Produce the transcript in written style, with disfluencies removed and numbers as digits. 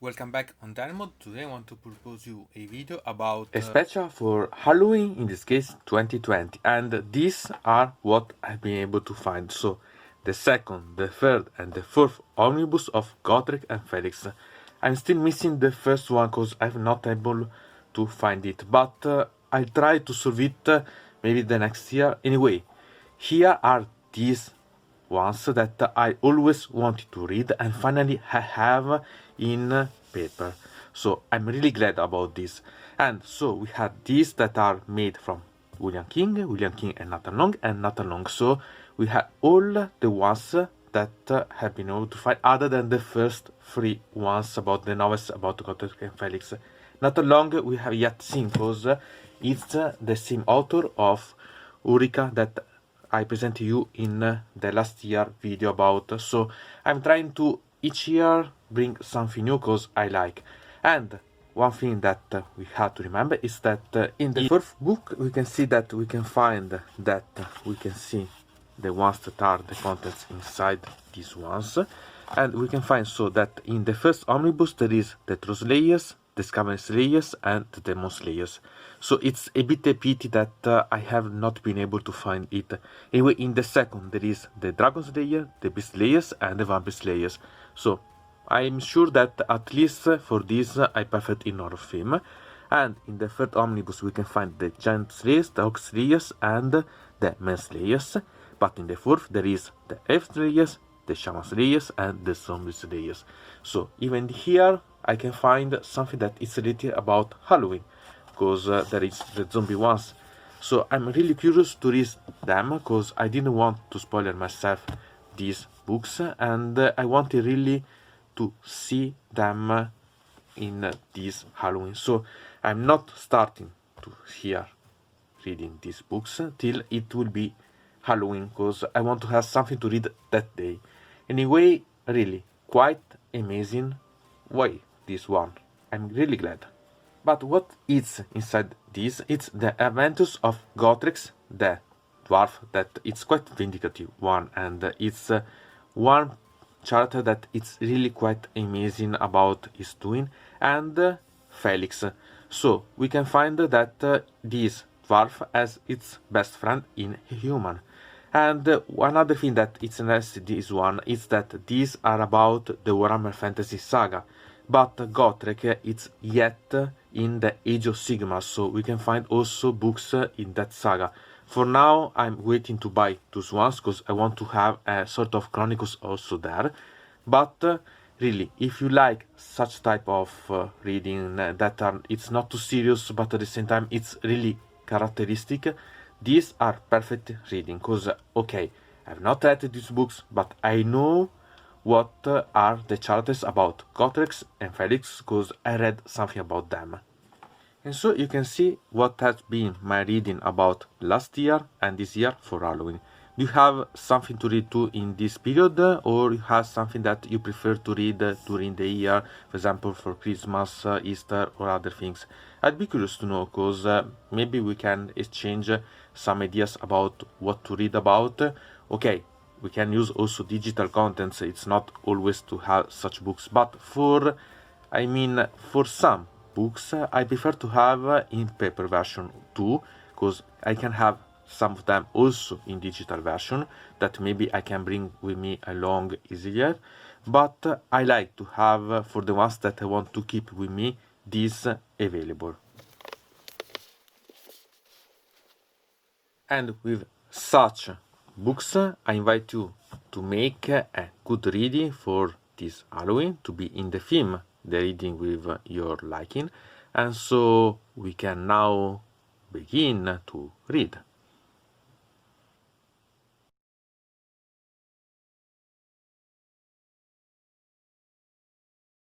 Welcome back on Dynamo. Today I want to propose you a video about a special for Halloween, in this case 2020, and these are what I've been able to find. So the second, the third and the fourth omnibus of Gotrek and Felix. I'm still missing the first one because I'm not able to find it, but I'll try to solve it maybe the next year. Anyway, here are these ones that I always wanted to read and finally I have in paper. So I'm really glad about this. And so we had these that are made from William King and Nathan Long. So we had all the ones that have been able to find, other than the first three ones about the novels about Gotrek and Felix. Nathan Long we have yet seen because it's the same author of Ulrika that I presented you in the last year video about. So I'm trying to each year bring something new because I like. And one thing that we have to remember is that in the fourth book we can see that we can find that we can see the ones that are the contents inside these ones, and we can find so that in the first omnibus there is the Troll Slayers, the Scavenger Slayers and the Demon Slayers. So it's a bit a pity that I have not been able to find it. Anyway, in the second there is the Dragon Slayer, the Beast Slayers and the Vampire Slayers. So I'm sure that at least for this I perfect in horror film. And in the third omnibus we can find the Giant Slayers, the Ox Slayers and the Men Slayers. But in the fourth there is the Elf Slayers, the Shaman Slayers and the Zombie Slayers. So even here I can find something that is related about Halloween, because there is the zombie ones. So I'm really curious to read them, because I didn't want to spoil myself these books, and I wanted really to see them in this Halloween. So I'm not starting to here reading these books till it will be Halloween, because I want to have something to read that day. Anyway, really quite amazing. Why this one? I'm really glad. But what is inside this? It's the adventures of Gotrek, the dwarf, that it's quite vindicative one, and it's one character that it's really quite amazing about his doing, and Felix. So we can find that this dwarf has its best friend in a human. And one other thing that it's nice this one is that these are about the Warhammer Fantasy Saga, but Gotrek it's yet in the Age of Sigmar, so we can find also books in that saga. For now I'm waiting to buy those ones because I want to have a sort of Chronicles also there. But really, if you like such type of reading that are, it's not too serious but at the same time it's really characteristic, these are perfect reading, because okay, I've not read these books but I know what are the characters about Gotrek and Felix, because I read something about them. And so you can see what has been my reading about last year and this year for Halloween. Do you have something to read too in this period, or you have something that you prefer to read during the year, for example for Christmas, Easter or other things? I'd be curious to know, because maybe we can exchange some ideas about what to read about. Okay, we can use also digital contents, it's not always to have such books, but for some books I prefer to have in paper version too, because I can have some of them also in digital version that maybe I can bring with me along easier. But I like to have, for the ones that I want to keep with me, this available. And with such books I invite you to make a good reading for this Halloween, to be in the theme, the reading with your liking. And so we can now begin to read.